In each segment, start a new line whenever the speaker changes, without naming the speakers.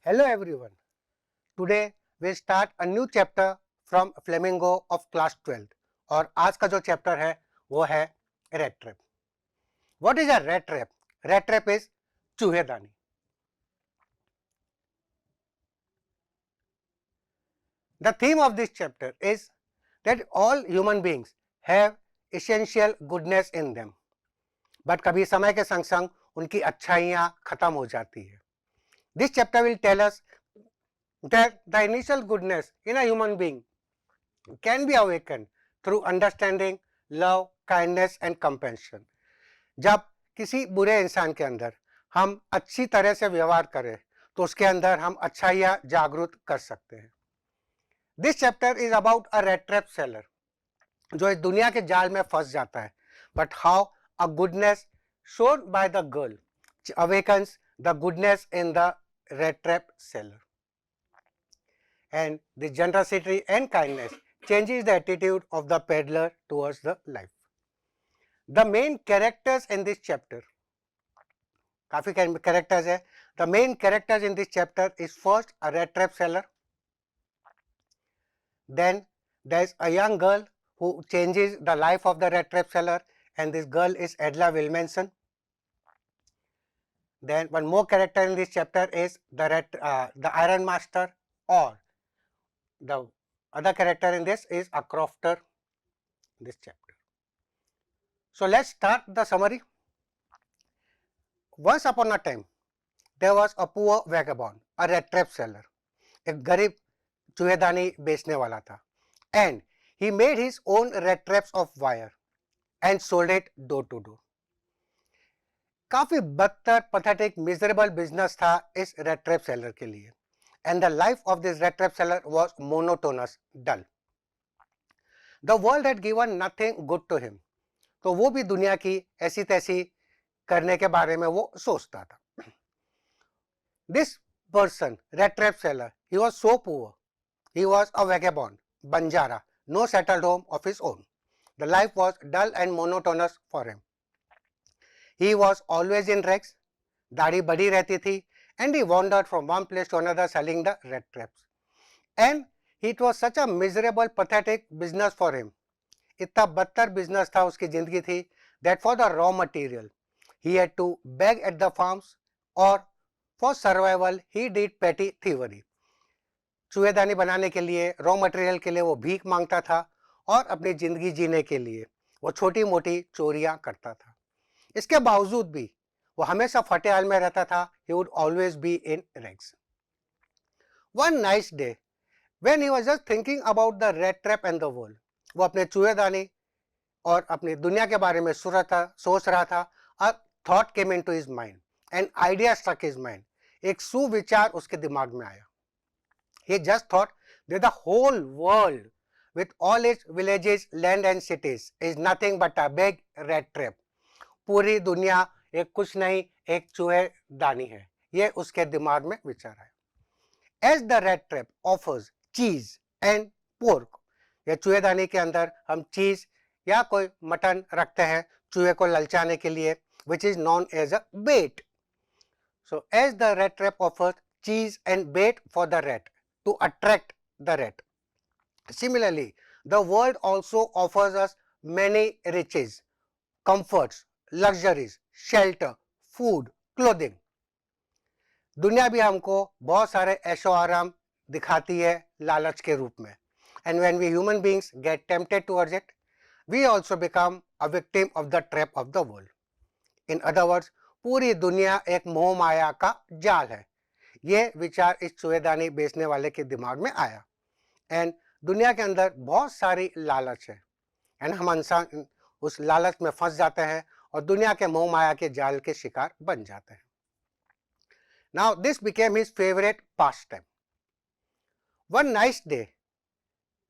Hello everyone. Today we start a new chapter from Flamingo of class 12 और आज का जो चैप्टर है वो है rate trap. What is a rat trap? Rat trap is चूहेदानी. The theme of this chapter is that all human beings have essential goodness in them. But कभी समय के संग संग उनकी अच्छाइयाँ खत्म हो जाती है. This chapter will tell us that the initial goodness in a human being can be awakened through understanding, love, kindness and compassion. जब किसी बुरे इंसान के अंदर हम अच्छी तरह से व्यवहार करें तो उसके अंदर हम अच्छाइयाँ जागृत कर सकते हैं. This chapter is about a rate trap seller जो इस दुनिया के जाल में फंस जाता है, but how a goodness shown by the girl awakens the goodness in the rate trap seller. And the generosity and kindness changes the attitude of the peddler towards the life. The main characters in this chapter, काफी characters है. The main characters in this chapter is first a rat trap seller. Then there is a young girl who changes the life of the rat trap seller, and this girl is Edla Wilmanson. Then one more character in this chapter is the Iron Master, or the other character in this is a crofter in this chapter. So let's start the summary. Once upon a time, there was a poor vagabond, a rat trap seller. एक गरीब चूहेदानी बेचने वाला था. And he made his own rat traps of wire and sold it door to door. काफी बदतर, pathetic, miserable business था इस rat trap seller के लिए. And the life of this rat trap seller was monotonous, dull. The world had given nothing good to him. तो वो भी दुनिया की ऐसी तैसी करने के बारे में वो सोचता था. This person, rat trap seller, he was so poor. He was a vagabond, banjara, no settled home of his own. The life was dull and monotonous for him. He was always in rags, दाढ़ी बड़ी रहती थी, and he wandered from one place to another selling the rat traps. And it was such a miserable, pathetic business for him. इतना बदतर business था उसकी जिंदगी थी that for the raw material he had to beg at the farms, or for survival he did petty thievery. चूहेदानी बनाने के लिए, raw material के लिए वो भीख मांगता था और अपनी जिंदगी जीने के लिए वो छोटी मोटी चोरियां करता था. इसके बावजूद भी वो हमेशा फटे हाल में रहता था. he would always be in rags. One nice day when he was just thinking about the rat trap and the world, वो अपने चूहेदानी और अपनी दुनिया के बारे में सोच रहा था. A thought came into his mind, an idea struck his mind. एक सुविचार उसके दिमाग में आया. He just thought that the whole world with all its villages, land and cities is nothing but a big rat trap. पूरी दुनिया एक कुछ नहीं, एक चूहेदानी है. ये उसके दिमाग में विचार आया. As the rat trap offers cheese and pork, ये चूहेदानी के अंदर हम चीज या कोई मटन रखते हैं चूहे को ललचाने के लिए, which is known as a bait. So as the rat trap offers cheese and bait for the rat to attract the rat, similarly the world also offers us many riches, comforts, luxuries, shelter, food, clothing. दुनिया भी हमको बहुत सारे ऐशो आराम दिखाती है लालच के रूप में. And when we human beings get tempted towards it, we also become a victim of the trap of the world. In other words, पूरी दुनिया एक मोह माया का जाल है. ये विचार इस चूहेदानी बेचने वाले के दिमाग में आया. एंड दुनिया के अंदर बहुत सारी लालच है, एंड हम इंसान उस लालच में फंस जाते हैं और दुनिया के मोह माया के जाल के शिकार बन जाते हैं. Now this became his favorite pastime. One nice day,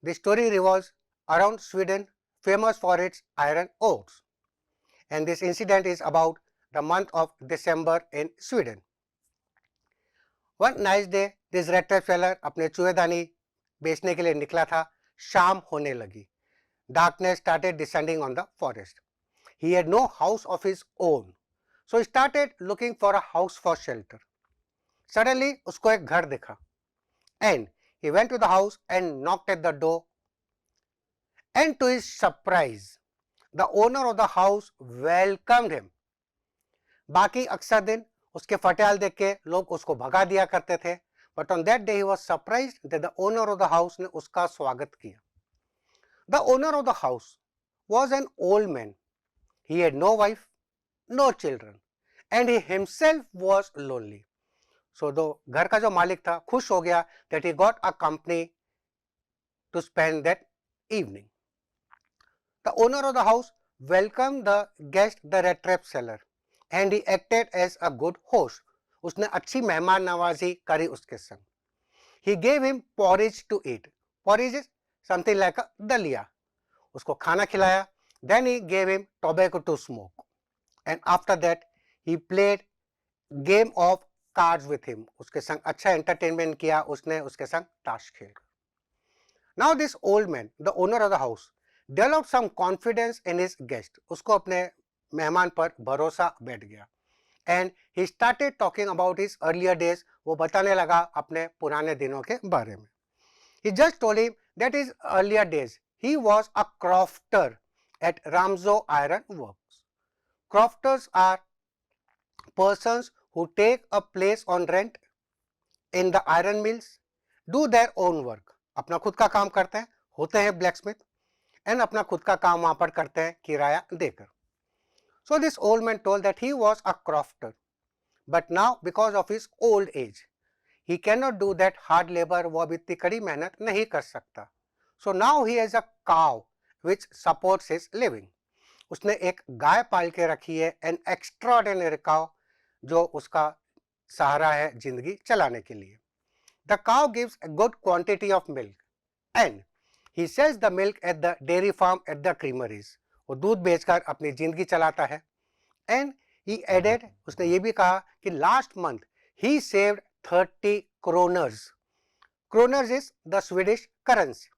the story revolves around Sweden, famous for its iron ores. And this incident is about the month of December in Sweden. One nice day, this rat trap seller अपने चूहेदानी बेचने के लिए निकला था. शाम होने लगी. Darkness started descending on the forest. He had no house of his own, so he started looking for a house for shelter. Suddenly उसको एक घर दिखा and he went to the house and knocked at the door, and to his surprise the owner of the house welcomed him. बाकी अक्सर दिन उसके फटेहाल देख के लोग उसको भगा दिया करते थे, but on that day he was surprised that the owner of the house ने उसका स्वागत किया. The owner of the house was an old man. He had no wife, no children, and he himself was lonely. So the घर का जो मालिक था खुश हो गया that he got a company to spend that evening. The owner of the house welcomed the guest, the rat trap seller, and he acted as a good host. उसने अच्छी मेहमान नवाजी करी उसके संग. He gave him porridge to eat. Porridge is something like a dalia. उसको खाना खिलाया. Then he gave him tobacco to smoke. And after that he played game of cards with him. उसके संग अच्छा entertainment किया उसने उसके संग ताश खेल. Now this old man, the owner of the house, developed some confidence in his guest. उसको अपने मेहमान पर भरोसा बैठ गया. And he started talking about his earlier days. वो बताने लगा अपने पुराने दिनों के बारे में. He just told him that his earlier days he was a crofter at Ramzo Iron Works. Crofters are persons who take a place on rent in the iron mills, do their own work. अपना खुद का काम करते हैं, होते हैं blacksmith, and अपना खुद का काम वहां पर करते हैं किराया देकर. So this old man told that he was a crofter, but now because of his old age, he cannot do that hard labor. वो अब इतनी कड़ी मेहनत नहीं कर सकता. So now he has a cow which supports his living. उसने एक गाय पाल के रखी है, an extraordinary cow, जो उसका सहारा है जिंदगी चलाने के लिए. The cow gives a good quantity of milk, and he sells the milk at the dairy farm at the creameries. वो दूध बेचकर अपनी जिंदगी चलाता है. And he added, उसने ये भी कहा कि last month he saved 30 kroners. Kroners is the Swedish currency.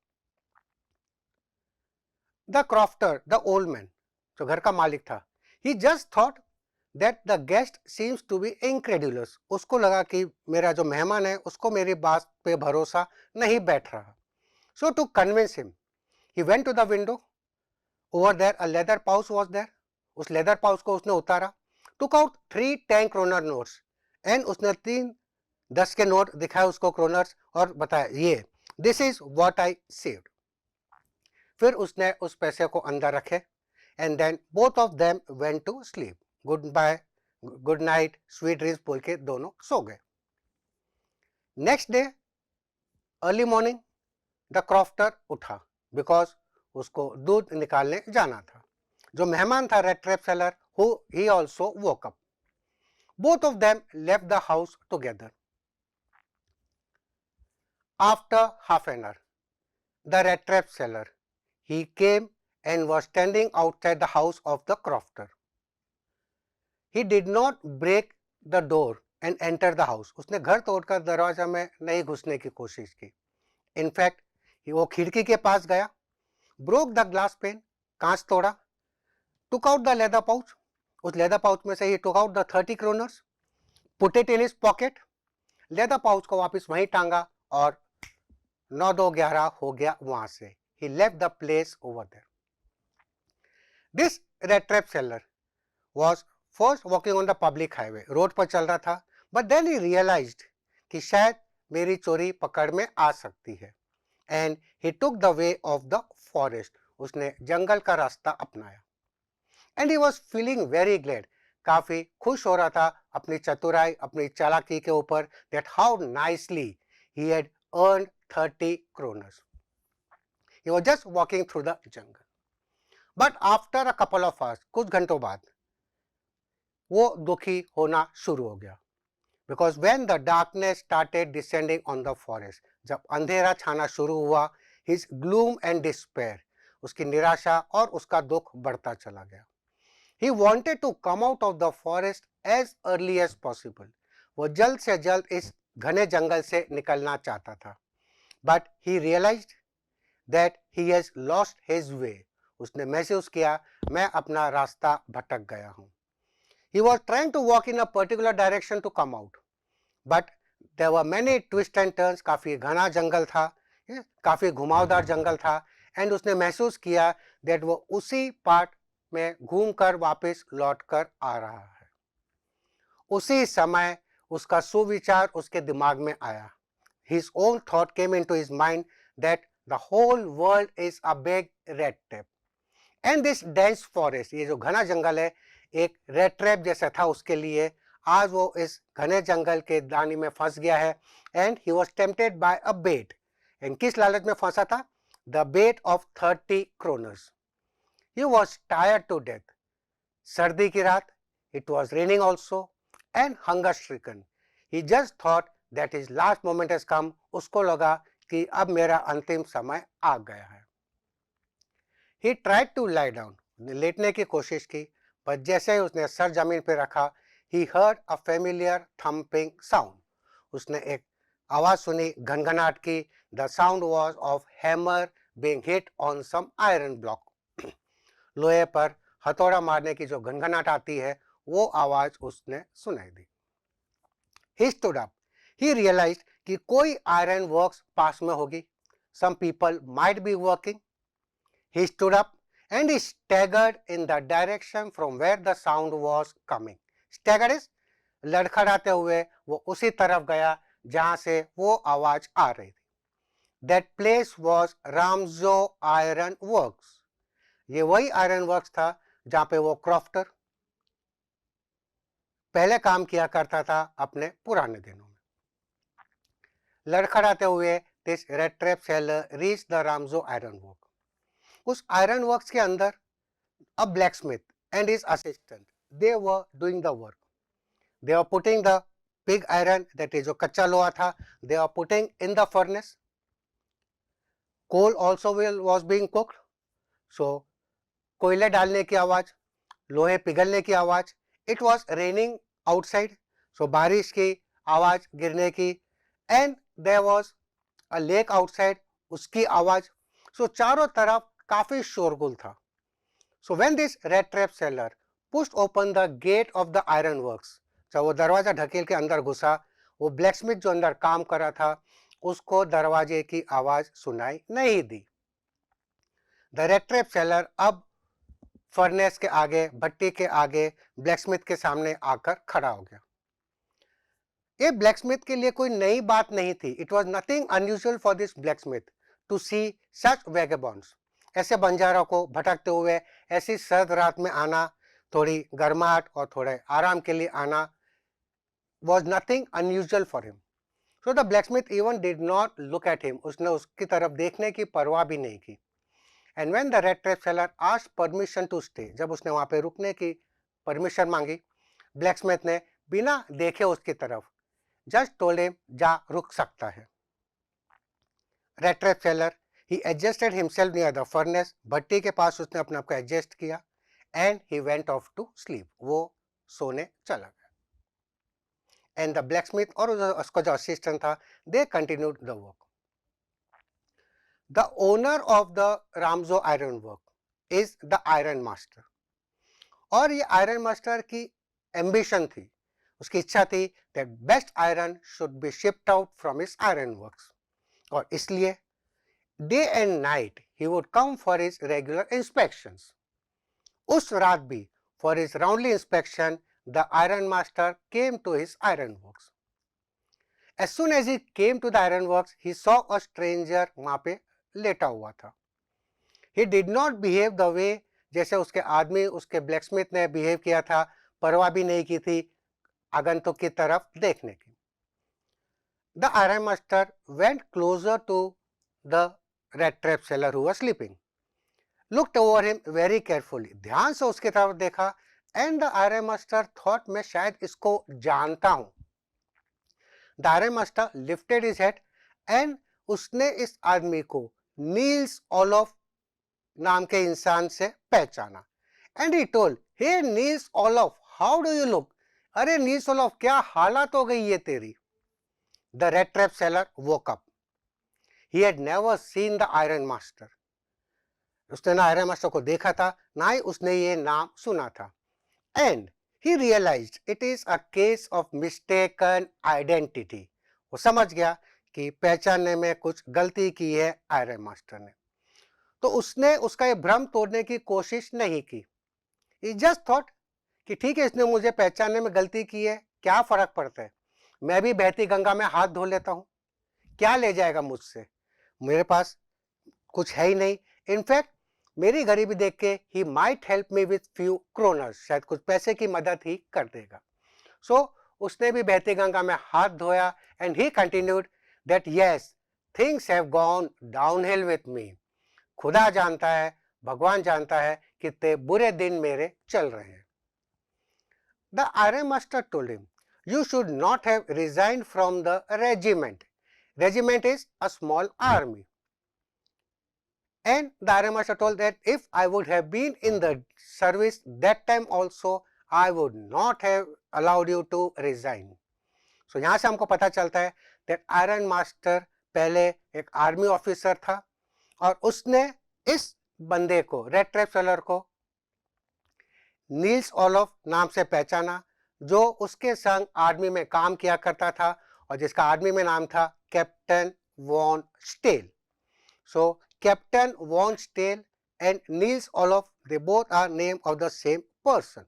The crofter, the old man, जो घर का मालिक था, he just thought that the guest seems to be incredulous. उसको लगा कि मेरा जो मेहमान है उसको मेरी बात पे भरोसा नहीं बैठ रहा. So to convince him, he went to the window. Over there a leather pouch was there. उस leather pouch को उसने उतारा. Took out 3 10 kroner notes and उसने 3 10 के नोट दिखाए उसको kroners और बताया ये this is what I saved. फिर उसने उस पैसे को अंदर रखे and then both of them went to sleep. Goodbye, good night, sweet dreams बोल के दोनों सो गए. Next day, early morning, the crofter उठा because उसको दूध निकालने जाना था. जो मेहमान था rat trap seller, he also woke up. Both of them left the house together. After half an hour, the rat trap seller, he came and was standing outside the house of the crofter. He did not break the door and enter the house. उसने घर तोड़कर दरवाजा में नहीं घुसने की कोशिश की. In fact, वो खिड़की के पास गया, broke the glass pane, कांच तोड़ा, took out the leather pouch. उस leather pouch में से he took out the 30 kroners, put it in his pocket. leather pouch को वापस वहीं टांगा और 9-2-11 हो गया वहां से. He left the place over there. This rat trap seller was first walking on the public highway. Road पर चल रहा था, but then he realized कि शायद मेरी चोरी पकड़ में आ सकती है. And he took the way of the forest. उसने जंगल का रास्ता अपनाया. And he was feeling very glad. काफी खुश हो रहा था अपनी चतुराई, अपनी चालाकी के ऊपर that how nicely he had earned 30 kroners. He was just walking through the jungle. But after a couple of hours, कुछ घंटों बाद, वो दुखी होना शुरू हो गया. Because when the darkness started descending on the forest, जब अंधेरा छाना शुरू हुआ, his gloom and despair, उसकी निराशा और उसका दुख बढ़ता चला गया. He wanted to come out of the forest as early as possible. वो जल्द से जल्द इस घने जंगल से निकलना चाहता था. But he realized that he has lost his way. उसने महसूस किया मैं अपना रास्ता भटक गया हूं. He was trying to walk in a particular direction to come out, but There were many twists and turns, काफी घना जंगल था, काफी घुमावदार जंगल था, एंड उसने महसूस किया दैट वो उसी पार्ट में घूमकर वापस लौटकर आ रहा है। उसी समय उसका सुविचार उसके दिमाग में आया। His own thought came into his mind that the whole world is a big red trap. And this dense forest, ये जो घना जंगल है, एक रेड ट्रैप जैसा था उसके लिए। आज वो इस घने जंगल के दानी में फंस गया है, and he was tempted by a bait. And किस लालच में फंसा था? The bait of 30 kroners. He was tired to death. सर्दी की रात, it was raining also, and hunger stricken. He just thought that his last moment has come. उसको लगा कि अब मेरा अंतिम समय आ गया है। He tried to lie down. लेटने की कोशिश की, पर जैसे ही उसने सर जमीन पर रखा, he heard a familiar thumping sound. उसने एक आवाज सुनी घनघनाट की। The sound was of hammer being hit on some iron block. लोहे पर हथौड़ा मारने की जो घनघनाट आती है, वो आवाज उसने सुनाई दी। He stood up. He realized कि कोई iron works पास में होगी. Some people might be working. He stood up and he staggered in the direction from where the sound was coming. Staggered is लड़खड़ाते हुए वो उसी तरफ गया जहां से वो आवाज आ रही थी। That place was Ramzo Iron Works. ये वही आयरन वर्क्स था जहां पे वो क्रॉफ्टर पहले काम किया करता था अपने पुराने दिनों में। लड़खड़ाते हुए this red trap seller reached the Ramzo Iron Work. उस आयरन वर्क्स के अंदर a blacksmith and his assistant, they were doing the work. They were putting the pig iron, that is जो कच्चा लोहा था, they were putting in the furnace. Coal also was being cooked. So कोयले डालने की आवाज, लोहे पिघलने की आवाज. It was raining outside, so बारिश की आवाज गिरने की, and there was a lake outside, उसकी आवाज. So चारों तरफ काफी शोरगुल था. So when this red trap seller pushed open the gate of the iron works, जब वो दरवाजा ढकेल के अंदर घुसा, वो ब्लैकस्मिथ जो अंदर काम कर रहा था, उसको दरवाजे की आवाज सुनाई नहीं दी। The red trap seller अब फर्नेस के आगे, भट्टी के आगे, ब्लैकस्मिथ के सामने आकर खड़ा हो गया। ये ब्लैकस्मिथ के लिए कोई नई बात नहीं थी। It was nothing unusual for this blacksmith to see such vagabonds. ऐसे बंजारों को भटकते हुए ऐसी सर्द रात में आना, थोड़ी गर्माहट और थोड़े आराम के लिए आना, was nothing unusual for him. So the blacksmith even did not look at him. उसने उसकी तरफ देखने की परवाह भी नहीं की. And when the red trap seller asked permission to stay, जब उसने वहां पे रुकने की परमिशन मांगी, ब्लैकस्मिथ ने बिना देखे उसकी तरफ just told him जा रुक सकता है. Red trap seller, he adjusted himself near the furnace. भट्टी के पास उसने अपने आप को एडजस्ट किया, and he went off to sleep. वो सोने चला गया. And the blacksmith और उसका जो असिस्टेंट था, they continued the work. The owner of the Ramzo Iron Work is the Iron Master. और ये आयरन मास्टर की एम्बिशन थी, उसकी इच्छा थी that best iron should be shipped out from his iron works. और इसलिए day and night he would come for his regular inspections. उस रात भी for his roundly inspection the iron master came to his iron works. As soon as he came to the iron works, he saw a stranger वहां पे लेटा हुआ था. He did not behave the way जैसे उसके आदमी उसके blacksmith ने बिहेव किया था, परवाह भी नहीं की थी आगंतुक की तरफ देखने की. The iron master went closer to the red trap seller who was sleeping, looked over him very carefully, ध्यान से उसकी तरफ देखा, and the iron master thought मैं शायद इसको जानता हूं. The iron master lifted his head and उसने इस आदमी को नील्स ओलोफ नाम के इंसान से पहचाना. And he told, hey Niels Olaf, how do you look? अरे नील्स ओलोफ, क्या हालत हो गई है तेरी? The red trap seller woke up. He had never seen the iron master. उसने ना आयरन मास्टर को देखा था, ना ही उसने ये नाम सुना था. And he realized it is a case of mistaken identity. वो समझ गया कि पहचानने में कुछ गलती की है आयरन मास्टर ने, तो उसने उसका ये भ्रम तोड़ने की कोशिश नहीं की। ही जस्ट थॉट कि ठीक है, इसने मुझे पहचानने में गलती की है, क्या फर्क पड़ता है, मैं भी बहती गंगा में हाथ धो लेता हूँ, क्या ले जाएगा मुझसे, मेरे पास कुछ है ही नहीं। इनफैक्ट मेरी गरीबी देख के he might help me with few kroners, शायद कुछ पैसे की मदद ही कर देगा। सो उसने भी बहती गंगा में हाथ धोया and he continued that yes, things have gone downhill with me. खुदा जानता है, भगवान जानता है कितने बुरे दिन मेरे चल रहे हैं। The iron master told him, you should not have resigned from the regiment. Regiment is a small army. And the iron master told that if I would have been in the service that time also, I would not have allowed you to resign. So यहाँ से हमको पता चलता है that iron master पहले एक army officer था और उसने इस बंदे को, रेड ट्रैप सेलर को, नील्स ओलोफ नाम से पहचाना, जो उसके संग आर्मी में काम किया करता था और जिसका आर्मी में नाम था Captain Von Stell. So Captain Von Stell and Nils Olof, they both are name of the same person.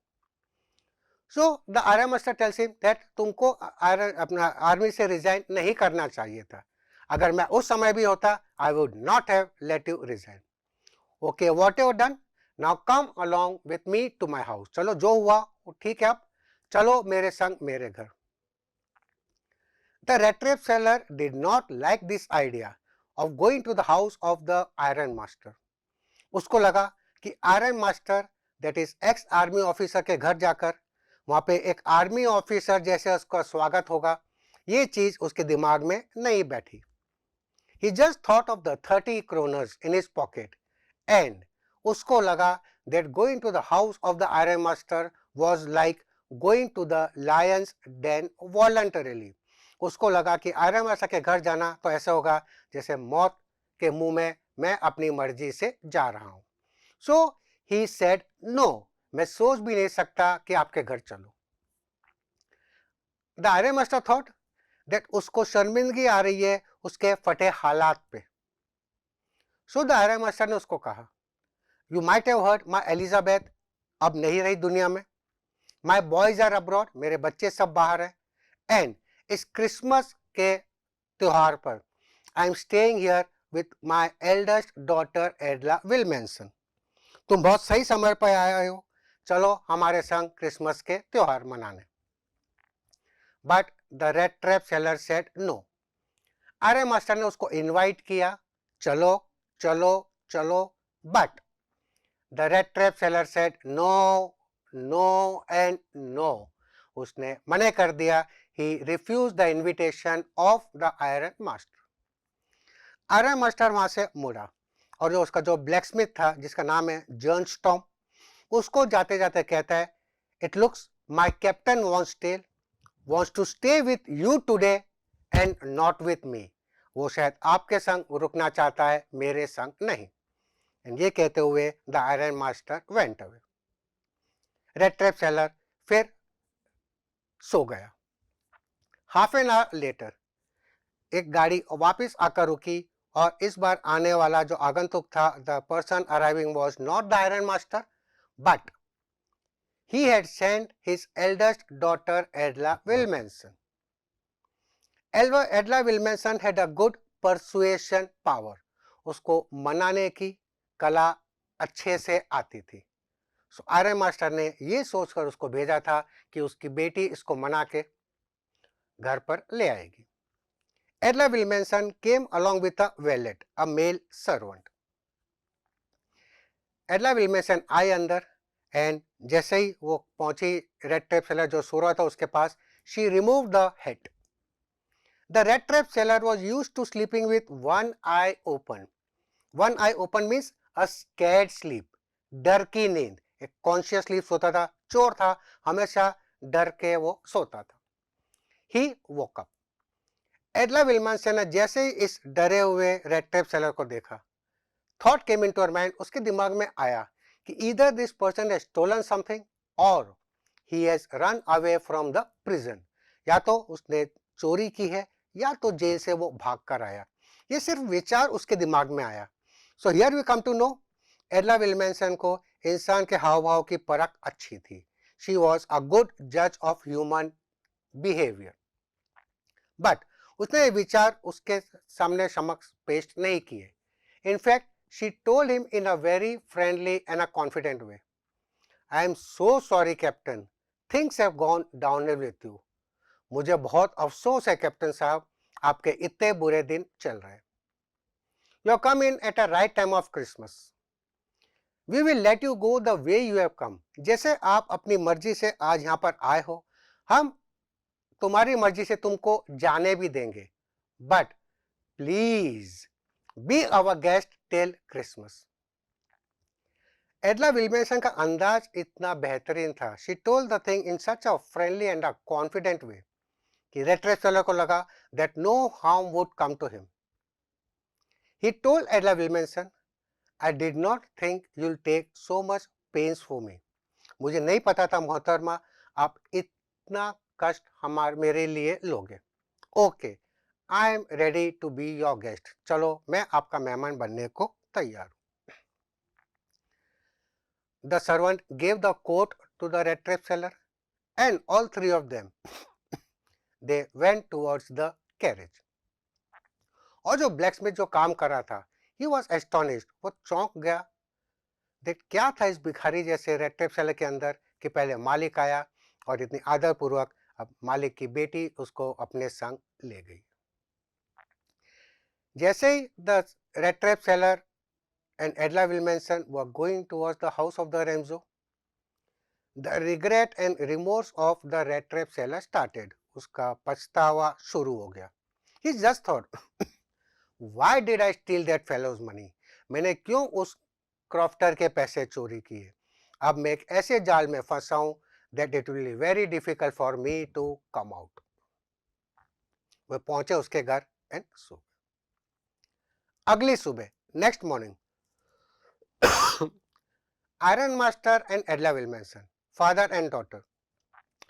So the iron master tells him that तुमको अपना आर्मी से रिजाइन नहीं करना चाहिए था। अगर मैं उस समय भी होता, I would not have let you resign. Okay, what you done, now come along with me to my house. चलो, जो हुआ वो ठीक है, अब चलो मेरे संग मेरे घर। The red trap seller did not like this idea of going to the house of the iron master. उसको लगा कि iron master, that is ex army officer के घर जाकर वहां पे एक आर्मी ऑफिसर जैसे उसका स्वागत होगा, ये चीज उसके दिमाग में नहीं बैठी। He just thought of the 30 kroners in his pocket and उसको लगा that going to the house of the iron master was like going to the lion's den voluntarily. उसको लगा कि आयरन मास्टर के घर जाना तो ऐसा होगा जैसे मौत के मुंह में मैं अपनी मर्जी से जा रहा हूं। So he said no, मैं सोच भी नहीं सकता कि आपके घर चलो। The iron master thought that उसको शर्मिंदगी आ रही है उसके फटे हालात पे। सो द आयरन मास्टर ने उसको कहा, you might have heard my Elizabeth अब नहीं रही दुनिया में, माई बॉयज आर अब्रॉड, मेरे बच्चे सब बाहर हैं, एंड इस क्रिसमस के त्योहार पर I am staying here with my eldest daughter एडला विलमेंसन। तुम बहुत सही समय पर आए हो, चलो हमारे संग क्रिसमस के त्योहार मनाने। But the red trap seller said no. Iron master ने उसको इनवाइट किया, चलो चलो चलो, but the red trap seller said no no and no. उसने मने कर दिया, he refuse the invitation of the iron master. Iron master वहां से मुड़ा और जो उसका जो ब्लैकस्मिथ था जिसका नाम है जर्न स्टॉम, उसको जाते जाते कहता है, it looks my captain wants to stay with you today and not with me. वो शायद आपके संग रुकना चाहता है, मेरे संग नहीं। एंड ये कहते हुए the iron master went away. Red trap seller फिर सो गया। हाफ एन आवर लेटर एक गाड़ी वापस आकर रुकी और इस बार आने वाला जो आगंतुक था, the person arriving was not the iron master but he had sent his eldest daughter Edla Wilmenson. Edla Wilmenson had a good persuasion power. उसको मनाने की कला अच्छे से आती थी। सो आयरन मास्टर ने ये सोचकर उसको भेजा था कि उसकी बेटी इसको मना के घर पर ले आएगी। Edla Wilmenson came along with a valet, a male servant. Edla Wilmenson आई अंदर एंड जैसे ही वो पहुंची रेड ट्रैप सेलर जो सो रहा था उसके पास, she remove the head. The red trap seller was used to sleeping with one eye open. One eye open means a scared sleep, डर की नींद। एक कॉन्शियस स्लीप सोता था, चोर था, हमेशा डर के वो सोता था। ही वोक अप। एडला विल्मनसन ने जैसे ही इस डरे हुए रेड ट्रैप सेलर को देखा, thought came into her mind, उसके दिमाग में आया कि either this person has stolen something or he has run away from the prison. या तो उसने चोरी की है या तो जेल से वो भाग कर आया। ये सिर्फ विचार उसके दिमाग में आया। So here we come to know, Edla Wilmanson को इंसान के हाव भाव की परख अच्छी थी। शी वॉज अ गुड जज ऑफ ह्यूमन बिहेवियर। बट उसने ये विचार उसके सामने समक्ष पेश नहीं किए। In fact she told him in a very friendly and a confident way, I am so sorry captain, things have gone downhill with you. मुझे बहुत अफसोस है कैप्टन साहब, आपके इतने बुरे दिन चल रहे हैं। You have come in at a right time of Christmas. We will let you go the way you have come. जैसे आप अपनी मर्जी से आज यहाँ पर आए हो, हम तुम्हारी मर्जी से तुमको जाने भी देंगे। But please be our guest till Christmas. Edla Wilmeson का अंदाज इतना बेहतरीन था। She told the thing in such a friendly and a confident way कि रेट्रेप सेलर को लगा that no harm would come to him. He told Edla Wilmeson, I did not think you'll take so much pains for me. मुझे नहीं पता था मोहतरमा, आप इतना कष्ट मेरे लिए लोगे। Okay, I am ready to be your guest. चलो, मैं आपका मेहमान बनने को तैयार हूं। The servant gave the coat to the red tape seller, and all three of them they went towards the carriage. और जो ब्लैकस्मिथ जो काम कर रहा था, he was astonished, वो चौंक गया। देख क्या था इस भिखारी जैसे रेड टेप सेलर के अंदर कि पहले मालिक आया और इतनी आदर पूर्वक अब मालिक की बेटी उसको अपने संग ले गई। जैसे ही the rattrap seller and Edla Wilmanson were going towards the house of the Remzo, the regret and remorse of the red trap seller started. उसका पछतावा शुरू हो गया। He just thought, why did I steal that fellow's money? मैंने क्यों उस crofter के पैसे चोरी किए? अब मैं एक ऐसे जाल में फंसा हूं that it will be very difficult for me to come out. वे पहुंचे उसके घर एंड सो। अगली सुबह, next morning, Iron Master and Edla Wilmanson, father and daughter,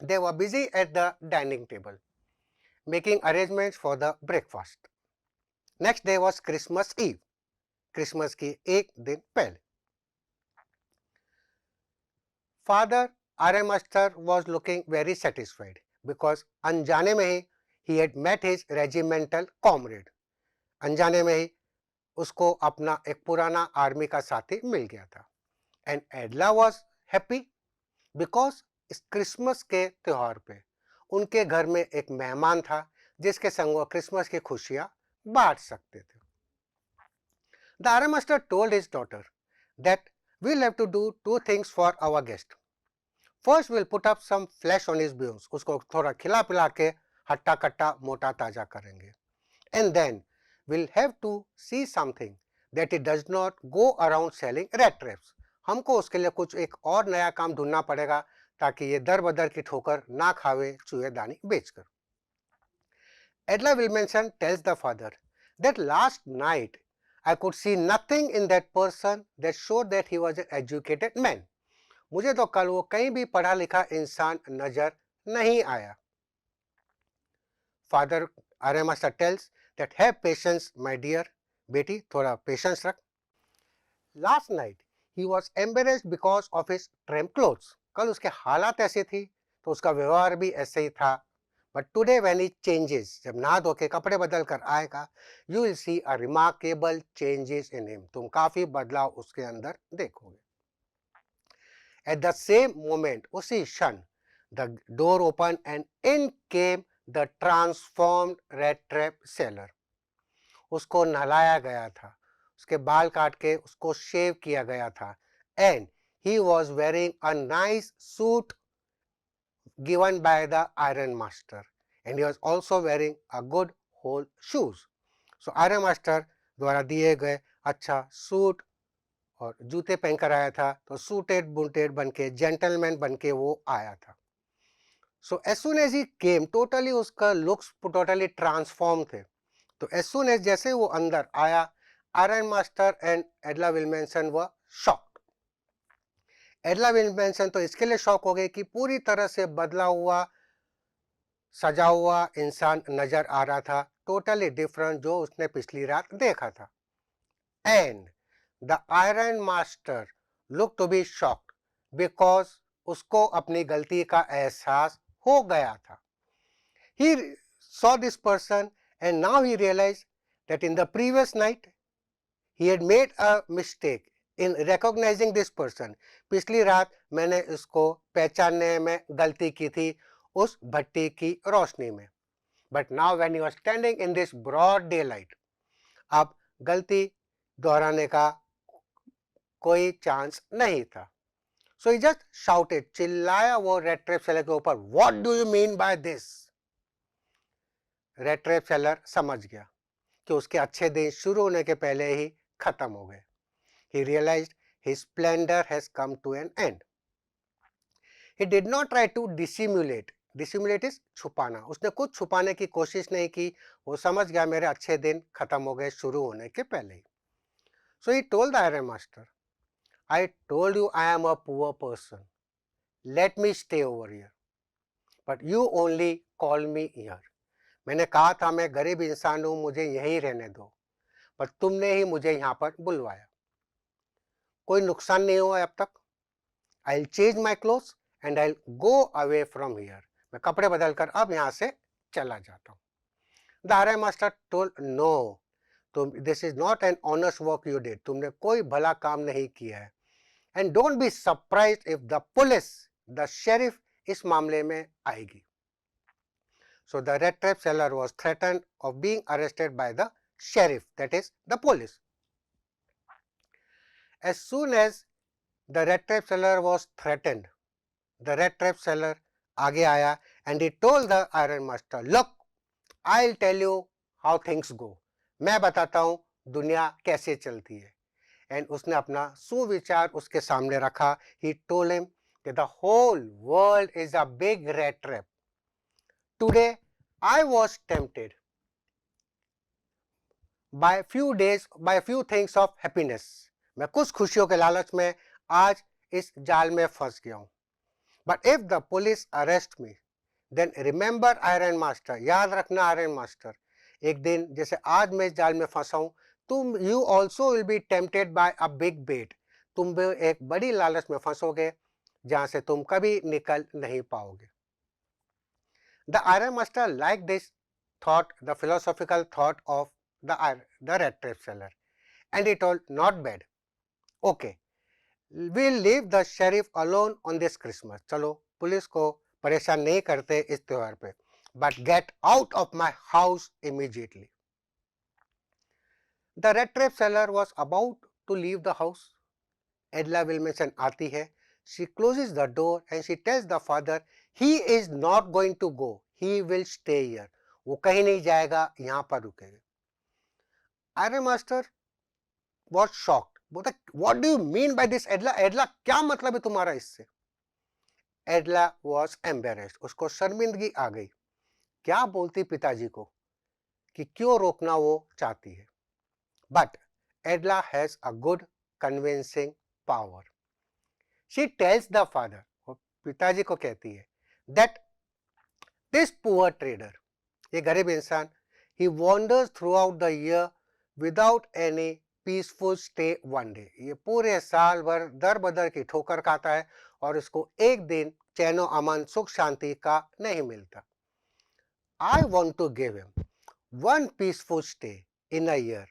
they were busy at the dining table, making arrangements for the breakfast. Next day was Christmas Eve. Christmas की एक दिन पहले. Father Iron Master was looking very satisfied because अनजाने में ही he had met his regimental comrade. अनजाने में ही उसको अपना एक पुराना आर्मी का साथी मिल गया था. And Edla was happy because इस क्रिसमस के त्योहार पे उनके घर में एक मेहमान था जिसके संग वो क्रिसमस की खुशियां बांट सकते थे. The Iron Master told his daughter that we'll have to do two things for our guest. First, we'll put up some flesh on his bones. उसको थोड़ा खिला पिला के हट्टा कट्टा मोटा ताजा करेंगे. And then we'll have to see something that he does not go around selling rat traps. हमको उसके लिए कुछ एक और नया काम ढूंढना पड़ेगा ताकि ये दर बदर की ठोकर ना खावे चूहेदानी बेचकर. Edla Wilmanson tells the father that last night I could see nothing in that person that showed that he was an educated man. मुझे तो कल वो कहीं भी पढ़ा लिखा इंसान नजर नहीं आया. Father Iron Master tells that have patience my dear, बेटी थोड़ा पेशेंस रख. Last night he was embarrassed because of his tramp clothes. कल उसके हालात ऐसे थी तो उसका व्यवहार भी ऐसे ही था. But today when he changes, जब नहा धो के कपड़े बदल कर आएगा, you will see a remarkable changes in him. तुम काफी बदलाव उसके अंदर देखोगे. At the same moment, उसी क्षण, the door opened and in came the transformed red trap seller. उसको नहलाया गया था, उसके बाल काट के उसको शेव किया गया था, and he was wearing a nice suit given by the Iron Master, and he was also wearing a good whole shoes. So Iron Master द्वारा दिए गए अच्छा सूट और जूते पहनकर आया था, तो सूटेड बूटेड बनके जेंटलमैन बनके वो आया था. So as soon as he came, totally उसका looks totally transformed थे. तो as soon as जैसे वो अंदर आया, Iron Master and Edla Wilmanson were shocked. एडला विल्मनसन तो इसके लिए शॉक हो गए कि पूरी तरह से बदला हुआ सजा हुआ इंसान नजर आ रहा था टोटली डिफरेंट जो उसने पिछली रात देखा था. And the iron master looked to be shocked because उसको अपनी गलती का एहसास हो गया था. He saw this person and now he realized that in the previous night he had made a mistake in recognizing this person. पिछली रात मैंने इसको पहचानने में गलती की थी उस भट्टी की रोशनी में. But now when he was standing in this broad daylight, अब गलती दोहराने का कोई चांस नहीं था. So he just shouted, चिल्लाया वो रेड ट्रेप सेलर के ऊपर, What do you mean by this? Red trap seller समझ गया कि उसके अच्छे दिन शुरू होने के पहले ही खत्म हो गए. He realized his splendor has come to an end. He did not try to dissimulate. Dissimulate is छुपाना. उसने कुछ छुपाने की कोशिश नहीं की. वो समझ गया मेरे अच्छे दिन खत्म हो गए शुरू होने के पहले ही. So he told the iron master, I told you I am a poor person. Let me stay over here. But you only call me here. मैंने कहा था मैं गरीब इंसान हूं, मुझे यहीं रहने दो, पर तुमने ही मुझे यहाँ पर बुलवाया. कोई नुकसान नहीं हुआ अब तक. I'll change my clothes and I'll go away from here. मैं कपड़े बदलकर अब यहाँ से चला जाता हूँ. The iron master told, No, this is not an honest work you did. तुमने कोई भला काम नहीं किया है. And don't be surprised if the police, the sheriff, इस मामले में आएगी. So the red tape seller was threatened of being arrested by the sheriff, that is the police. As soon as the red tape seller was threatened, the red tape seller आगे आया and he told the iron master, Look, I'll tell you how things go. मैं बताता हूँ दुनिया कैसे चलती है. And उसने अपना सुविचार उसके सामने रखा. He told him that the whole world is a big rat trap. Today I was tempted by a few things of happiness. मैं कुछ खुशियों के लालच में आज इस जाल में फंस गया हूँ. But if the police arrest me, then remember iron master. याद रखना iron master. एक दिन जैसे आज मैं इस जाल में फंसा हूँ, तुम you also will be tempted by a big bait. तुम भी एक बड़ी लालच में फंसोगे जहां से तुम कभी निकल नहीं पाओगे. The iron master liked this thought, the philosophical thought of the red tape seller, and he told, Not bad. Okay, we'll leave the sheriff alone on this Christmas. चलो पुलिस को परेशान नहीं करते इस त्योहार पे. But get out of my house immediately. The red tape seller was about to leave the house. Edla Wilmington आती है. She closes the door and she tells the father, he is not going to go. He will stay here. वो कहीं नहीं जाएगा, यहाँ पर रुकेगा. Iron master was shocked. बोलता, what do you mean by this, Edla? Edla, क्या मतलब है तुम्हारा इससे? Edla was embarrassed. उसको शर्मिंदगी आ गई. क्या बोलती पिताजी को कि क्यों रोकना वो चाहती है. But Edla has a good convincing power. She tells the father, वो पिताजी को कहती है, that this poor trader, ये गरीब इंसान, he wanders throughout the year without any peaceful stay one day. ये पूरे साल भर दर बदर की ठोकर खाता है और इसको एक दिन चैनो अमन सुख शांति का नहीं मिलता. I want to give him one peaceful stay in a year,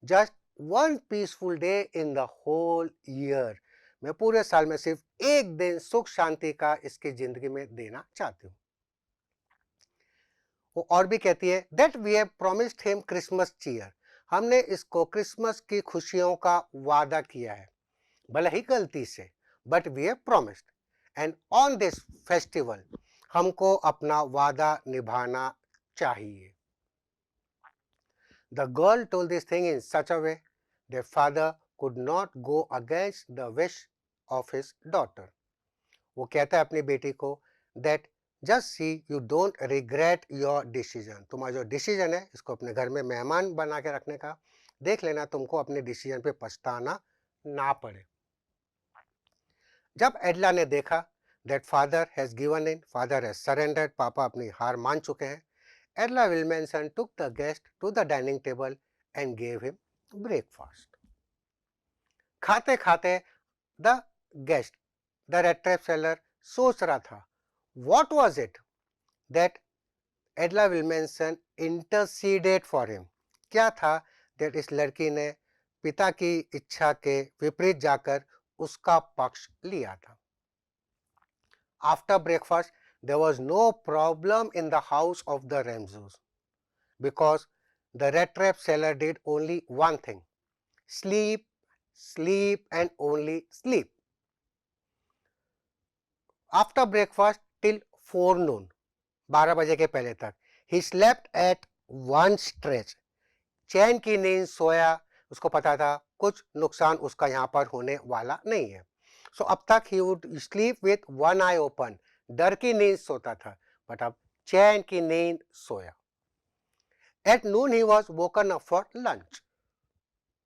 just one peaceful day in the whole year. मैं पूरे साल में सिर्फ एक दिन सुख शांति का इसकी जिंदगी में देना चाहती हूँ. वो और भी कहती है, that we have promised him Christmas cheer. हमने इसको क्रिसमस की खुशियों का वादा किया है, भले ही गलती से, but we have promised. And on this festival, हमको अपना वादा निभाना चाहिए. The girl told this thing in such a way that father could not go against the wish of his daughter. वो कहता है अपनी बेटी को that just see you don't regret your decision. तुम्हारा जो डिसीजन है इसको अपने घर में मेहमान बना के रखने का, देख लेना तुमको अपने डिसीजन पे पछताना ना पड़े. जब एडला ने देखा that father has given in, father has surrendered, पापा अपनी हार मान चुके हैं, Edla Wilmanson took the guest to the dining table and gave him breakfast. खाते खाते the guest, the red trap seller, सोच रहा था what was it that Edla Wilmanson interceded for him. क्या था that इस लड़की ने पिता की इच्छा के विपरीत जाकर उसका पक्ष लिया था. After breakfast, there was no problem in the house of the Ramses because the red trap seller did only one thing: sleep, sleep, and only sleep. After breakfast till forenoon, 12 बजे के पहले तक, he slept at one stretch. चैन की नींद सोया. उसको पता था कुछ नुकसान उसका यहाँ पर होने वाला नहीं है. So अब तक he would sleep with one eye open. डर की नींद सोता था, but अब चैन की नींद सोया. At noon he was woken up for lunch.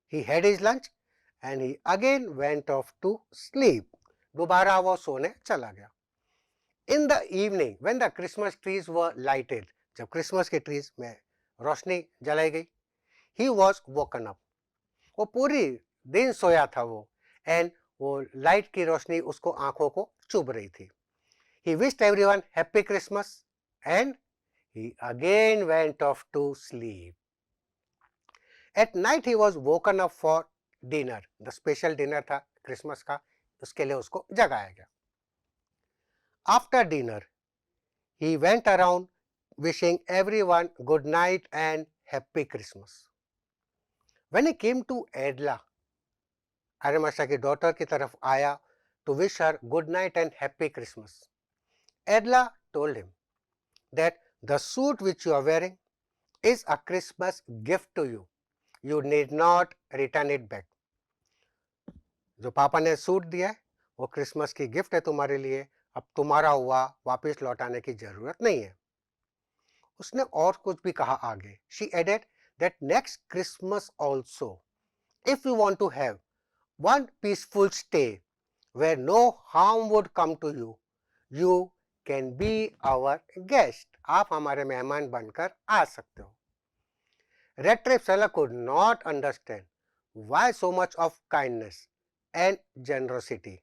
He had his lunch and he again went off to sleep. दोबारा वो सोने चला गया. In the evening, when the Christmas trees were lighted, जब क्रिसमस के ट्रीज में रोशनी जलाई गई, he was woken up. वो पूरी दिन सोया था वो, and वो लाइट की रोशनी उसको आंखों को चुभ रही थी. He wished everyone happy Christmas and he again went off to sleep. At night he was woken up for dinner. The special dinner था क्रिसमस का, उसके लिए उसको जगाया गया. After dinner, he went around wishing everyone good night and happy Christmas. When he came to Edla, iron master की daughter की तरफ आया to wish her good night and happy Christmas. Edla told him that the suit which you are wearing is a Christmas gift to you. You need not return it back. जो पापा ने suit दिया है वो Christmas की gift है तुम्हारे लिए. अब तुम्हारा हुआ वापस लौटाने की जरूरत नहीं है. उसने और कुछ भी कहा आगे. She added that next Christmas also, if you want to have one peaceful stay where no harm would come to you, you can be our guest. आप हमारे मेहमान बनकर आ सकते हो. Red Trap Seller could not understand why so much of kindness and generosity.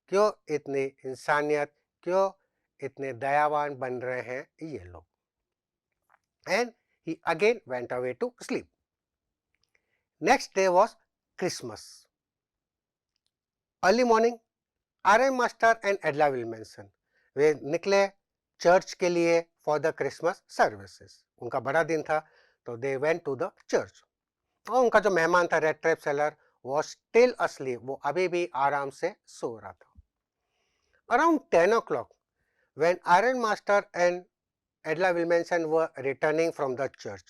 क्यों इतनी इंसानियत, क्यों इतने दयावान बन रहे हैं ये लोग. And he again went away to sleep. Next day was Christmas. Early morning, RM Master and Edla Wilmanson वे निकले चर्च के लिए for the Christmas services. उनका बड़ा दिन था तो they went to the church. और उनका जो मेहमान था red trap seller was still asleep. वो अभी भी आराम से सो रहा था. Around 10 o'clock, when Iron Master and Edla Wilmanson were returning from the church,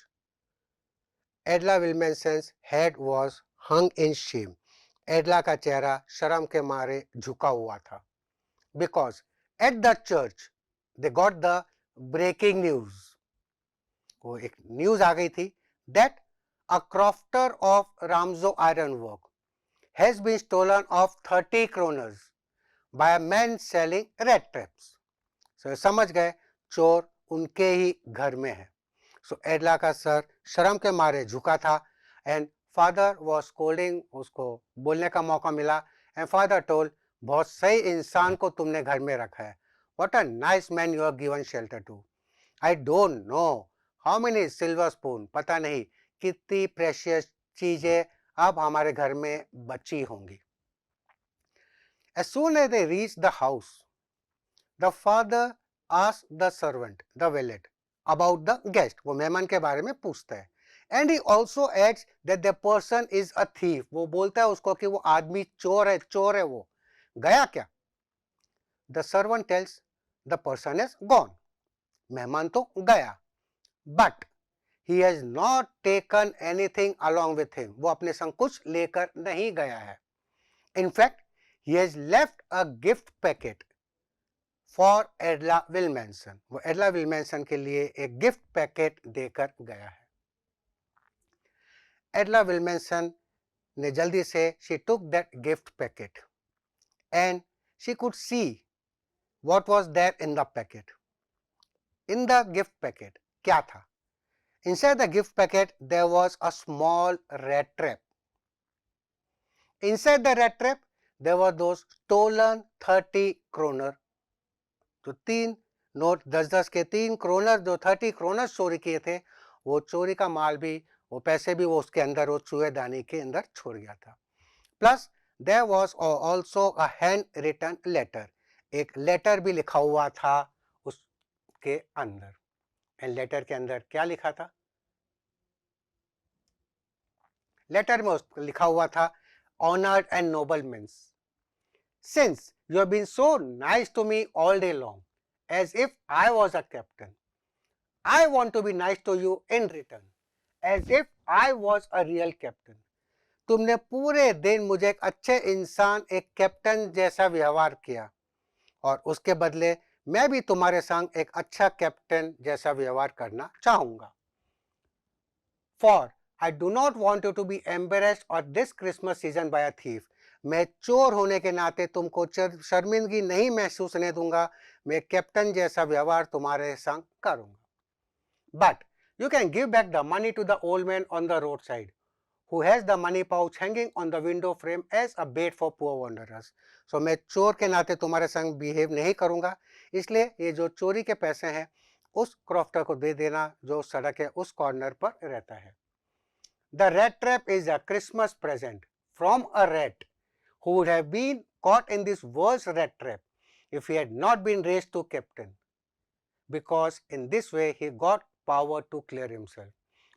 Edla Wilmanson's head was hung in shame. Edla का चेहरा शर्म के मारे झुका हुआ था. Because at the church, they got the breaking news. वो एक न्यूज आ गई थी that a crofter of Ramzo ironwork has been stolen of 30 kroners by a man selling red traps. So समझ गए चोर उनके ही घर में है. So एडला का सर शर्म के मारे झुका था and father was scolding. उसको बोलने का मौका मिला and father told, बहुत सही इंसान को तुमने घर में रखा है. What a nice man you have given shelter to. I don't know how many silver spoon, पता नहीं कितनी प्रेशियस चीजें अब हमारे घर में बची होंगी. As soon as they reached the house, the father asked the servant, the valet, about the guest. वो मेहमान के बारे में पूछता है. And he also adds that the person is a thief. वो बोलता है उसको कि वो आदमी चोर है वो. गया क्या? The servant tells the person is gone. मेहमान तो गया. But he has not taken anything along with him. वो अपने संग कुछ लेकर नहीं गया है. In fact, he has left a gift packet for Edla Wilmanson. वो Edla Wilmanson के लिए एक गिफ्ट पैकेट देकर गया है. Edla Wilmanson ने जल्दी से she took that gift packet and she could see what was there in the packet. In the gift packet क्या था? Inside the gift packet, there was a small rat trap. Inside the rat trap, there were those stolen 30 kroner. जो 3 note 10-10 के 3 kroner जो 30 kroner चोरी किए थे, वो चोरी का माल भी, वो पैसे भी वो उसके अंदर वो चूहेदानी के अंदर छोड़ गया था. Plus there was also a hand written letter. एक लेटर भी लिखा हुआ था उसके अंदर. एंड लेटर के अंदर क्या लिखा था? लेटर में लिखा हुआ था, honoured and noble mens, since you have been so nice to me all day long, as if I was a captain, I want to be nice to you in return, as if I was a real captain. तुमने पूरे दिन मुझे एक अच्छे इंसान, एक captain जैसा व्यवहार किया, और उसके बदले मैं भी तुम्हारे संग एक अच्छा कैप्टन जैसा व्यवहार करना चाहूंगा. For I do not want you to be embarrassed or this Christmas season by a thief. मैं चोर होने के नाते तुमको शर्मिंदगी नहीं महसूस होने दूंगा. मैं कैप्टन जैसा व्यवहार तुम्हारे संग करूंगा. But you can give back the money to the old man on the roadside, who has the money pouch hanging on the window frame as a bait for poor wanderers. So मैं चोर के नाते तुम्हारे संग behave नहीं करूंगा, इसलिए ये जो चोरी के पैसे हैं उस क्रॉफ्टर को दे देना जो सड़क के उस कॉर्नर पर रहता है. The rat trap is a Christmas present from a rat who would have been caught in this world's rat trap if he had not been raised to captain, because in this way he got power to clear himself.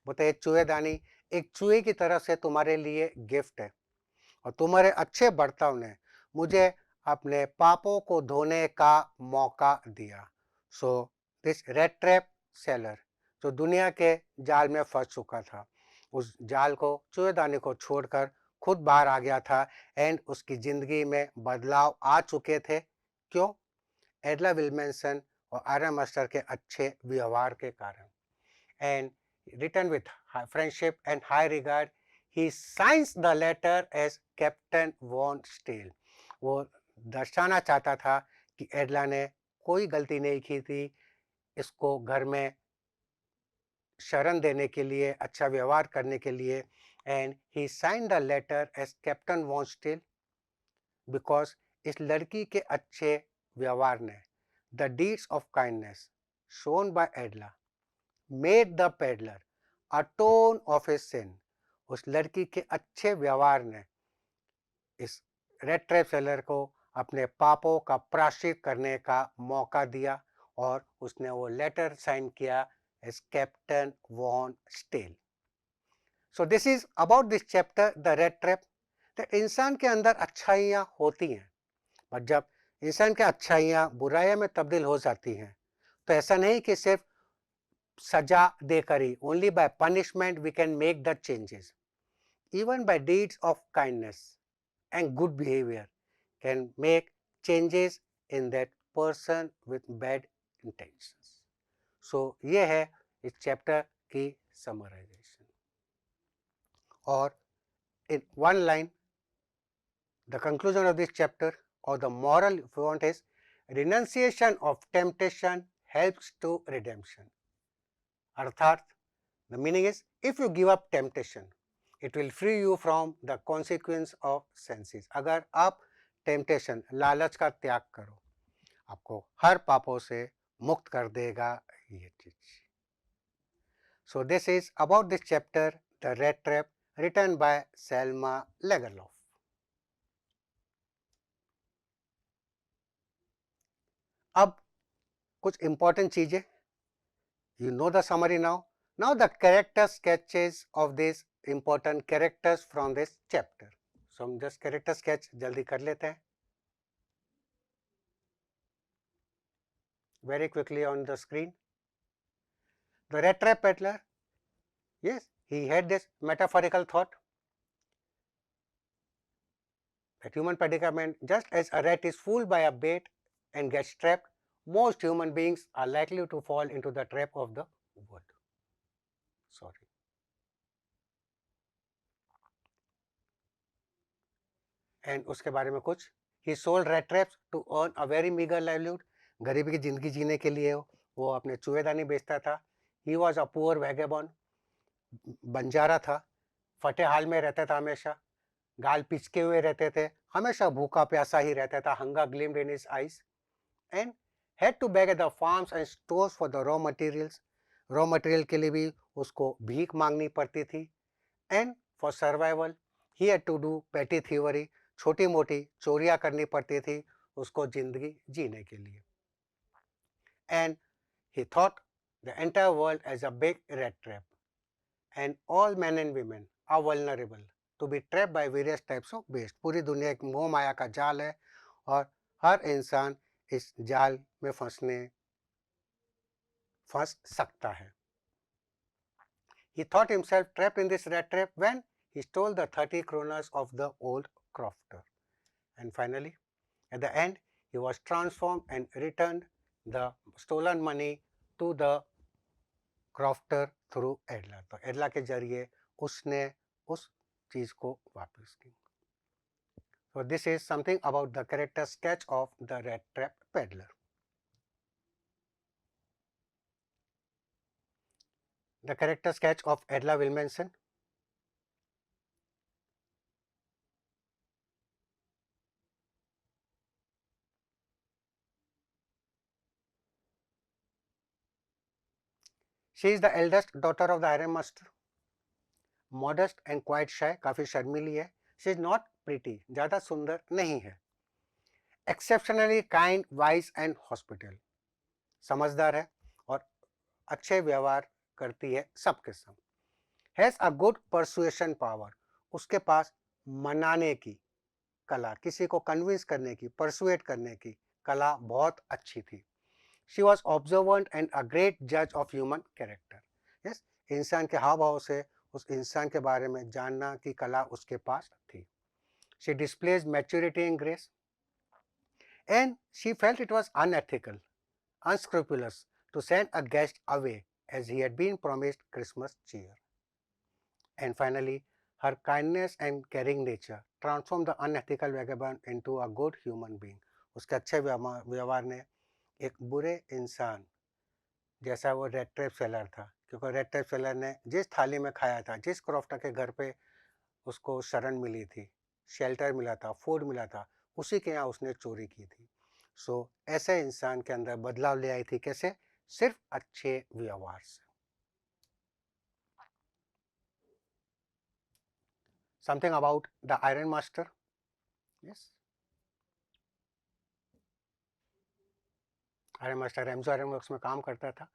बताइए, चूहेदानी एक चूहे की तरफ से तुम्हारे लिए gift है, और तुम्हारे अच्छे बर्ताव ने मुझे अपने पापों को धोने का मौका दिया. So this red trap seller जो दुनिया के जाल में फंस चुका था, उस जाल को, चूहेदानी को छोड़कर खुद बाहर आ गया था, एंड उसकी जिंदगी में बदलाव आ चुके थे. क्यों? एडला विल्मेंसन और आयरन मास्टर के अच्छे व्यवहार के कारण. And written with friendship and high regard, he signs the letter as Captain Von Steele. वो दर्शाना चाहता था कि एडला ने कोई गलती नहीं की थी, इसको घर में शरण देने के लिए, अच्छा व्यवहार करने के लिए. And he sign the letter as captain Von Stahle because इस लड़की के अच्छे व्यवहार ने, the deeds of kindness shown by Edla made the peddler atone of his sin. उस लड़की के अच्छे व्यवहार ने इस रेड ट्रैप सेलर को अपने पापों का प्रायश्चित करने का मौका दिया, और उसने वो लेटर साइन किया as Captain Von Steele. So this is about this chapter, the red trap. that इंसान के अंदर अच्छाइयाँ होती हैं, पर जब इंसान की अच्छाइयाँ बुराइयों में तब्दील हो जाती हैं, तो ऐसा नहीं कि सिर्फ सजा देकर ही, only by punishment we can make the changes. Even by deeds of kindness and good behavior can make changes in that person with bad intentions. So ये है इस चैप्टर की समराइजेशन. और in one line, the conclusion of this chapter or the moral if you want is, renunciation of temptation helps to redemption. अर्थात the meaning is, if you give up temptation, it will free you from the consequence of senses. अगर आप temptation, लालच का त्याग करो, आपको हर पापों से मुक्त कर देगा ये चीज. So this is about this chapter, The Rat Trap, written by Selma Lagerlof. अब कुछ important चीजें. You know the summary now. Now the character sketches of these important characters from this chapter. So हम just character sketch जल्दी कर लेते हैं. Very quickly on the screen. The rat trap peddler. Yes, he had this metaphorical thought that human predicament, just as a rat is fooled by a bait and gets trapped, most human beings are likely to fall into the trap of the wood. Sorry. And उसके बारे में कुछ, he sold rat traps to earn a very meager livelihood. गरीबी की जिंदगी जीने के लिए वो अपने चूहेदानी बेचता था. He was a poor vagabond, बंजारा था, फटे हाल में रहता था हमेशा, गाल पिचके हुए रहते थे, हमेशा भूखा प्यासा ही रहता था, hunger ग्लिम्ड in his eyes, and had to beg at the farms and stores for the raw materials. Raw material के लिए भी उसको भीख मांगनी पड़ती थी, and for survival he had to do petty thievery, छोटी मोटी चोरियां करनी पड़ती थी उसको जिंदगी जीने के लिए. And he thought the entire world as a big rat trap, and all men and women are vulnerable to be trapped by various types of beasts. पूरी दुनिया एक मोह माया का जाल है और हर इंसान इस जाल में फंस सकता है. He thought himself trapped in this rat trap when he stole the 30 kronas of the old crofter. And finally, at the end, he was transformed and returned the stolen money to the crofter through Edla. तो एडला के जरिए उसने उस चीज को वापस की. So this is something about the character sketch of the rat trap peddler. The character sketch of Edla Wilmanson. She is the eldest daughter of the iron master. Modest and quite shy, काफी शर्मीली है. She is not pretty, ज़्यादा सुंदर नहीं है. Exceptionally kind, wise and hospitable. समझदार है और अच्छे व्यवहार करती है सबके संग. Has a good persuasion power. उसके पास मनाने की कला, किसी को कन्विंस करने की, परसुएट करने की कला बहुत अच्छी थी. She was observant and a great judge of human character. Yes, इंसान के हाव भाव से उस इंसान के बारे में जानना की कला उसके पास थी. She displays maturity and grace, and she felt it was unethical, unscrupulous to send a guest away as he had been promised Christmas cheer. And finally, her kindness and caring nature transformed the unethical vagabond into a good human being. उसके अच्छे व्यवहार ने एक बुरे इंसान जैसा वो red trap seller था, क्योंकि रेड ट्रैप सेलर ने जिस थाली में खाया था, जिस क्रॉफ्टर के घर पे उसको शरण मिली थी, शेल्टर मिला था, फूड मिला था, उसी के यहाँ उसने चोरी की थी. सो ऐसे इंसान के अंदर बदलाव ले आई थी. कैसे? सिर्फ अच्छे व्यवहार से. Something about the iron master. Yes, iron master Ramsjo iron works में काम करता था.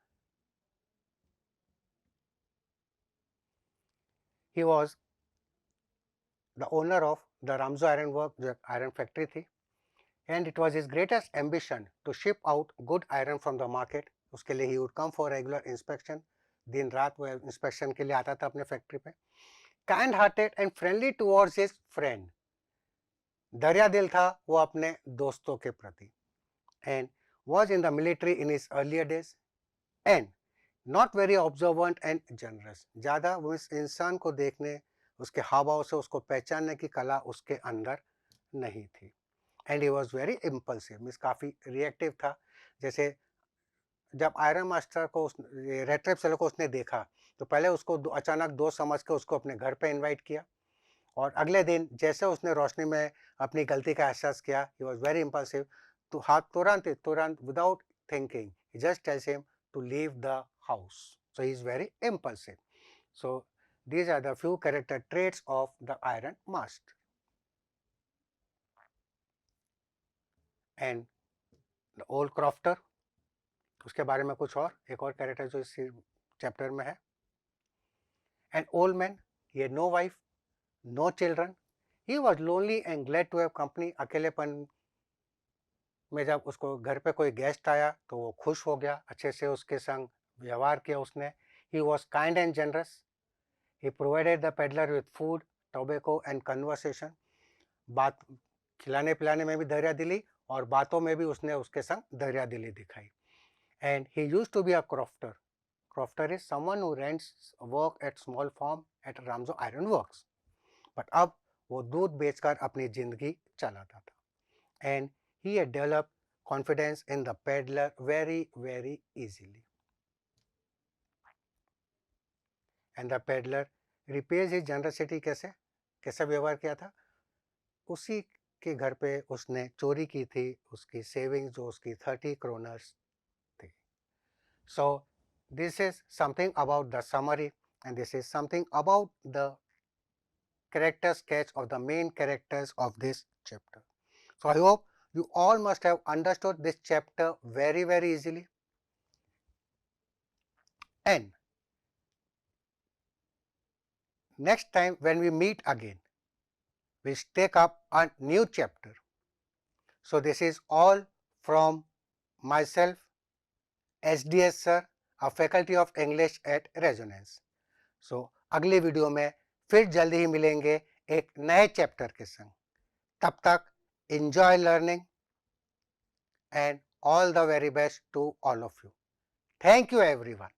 He was the owner of the Ramsjo iron work, जो आयरन फैक्ट्री थी. And it was his greatest ambition to ship out good iron from the market. उसके लिए he would come for regular inspection. दिन रात वो inspection के लिए आता था अपने फैक्ट्री पे. Kind hearted and friendly towards his friend. दरिया दिल था वो अपने दोस्तों के प्रति. And was in the military in his earlier days. And not very observant and generous. ज़्यादा वो इस इंसान को देखने, उसके हाव भाव से उसको पहचानने की कला उसके अंदर नहीं थी. And he was very impulsive, means काफ़ी रिएक्टिव था. जैसे जब आयरन मास्टर को रेड ट्रैप सेलर को उसने देखा तो पहले उसको अचानक दोस्त समझ के उसको अपने घर पे इनवाइट किया, और अगले दिन जैसे उसने रोशनी में अपनी गलती का एहसास किया, ही वॉज वेरी इम्पल्सिव. तो हाथ तुरंत without thinking he just tells him to leave the house. So he is very impulsive. So these are the few character traits of the iron master. And the old crofter, उसके बारे में कुछ और एक और कैरेक्टर जो इस chapter में है. An old man, he had no wife, no children. He was lonely and glad to have company. अकेलेपन में जब उसको घर पे कोई गेस्ट आया तो वो खुश हो गया, अच्छे से उसके संग व्यवहार किया उसने. He was kind and generous. He provided the peddler with food, tobacco and conversation. बात खिलाने पिलाने में भी धैर्य दिली और बातों में भी उसने उसके संग धैर्य दिली दिखाई. And he used to be a crofter. Crofter is someone who rents work at small farm at Ramzo Iron Works. But अब वो दूध बेचकर अपनी जिंदगी चलाता था. And he had developed confidence in the peddler very easily. And the peddler repays his generosity. कैसा व्यवहार किया था? उसी के घर पे उसने चोरी की थी, उसकी सेविंग्स जो उसकी 30 क्रोनर्स थी. So this is something about the summary and this is something about the character sketch of the main characters of this chapter. So I hope you all must have understood this chapter very easily. And next time when we meet again, we take up a new chapter. So this is all from myself, SDS sir, a faculty of English at Resonance. So अगले video में फिर जल्दी ही मिलेंगे एक नए chapter के संग. तब तक enjoy learning and all the very best to all of you. Thank you everyone.